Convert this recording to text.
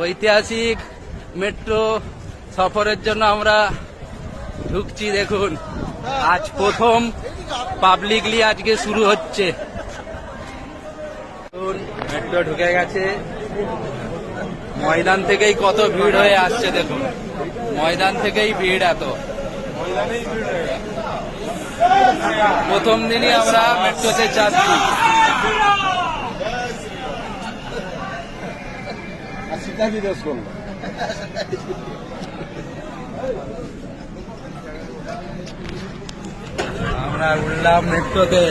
ঐতিহাসিক মেট্রো সফরের জন্য আমরা ঢুকছি। দেখুন, আজ প্রথম পাবলিকলি আজকে শুরু হচ্ছে। মেট্রো ঢুকে গেছে। ময়দান থেকেই কত ভিড় হয়ে আসছে দেখুন, ময়দান থেকেই ভিড় এত। প্রথম দিনই আমরা মেট্রোতে যাচ্ছি। আমরা উঠলাম মেট্রোতে।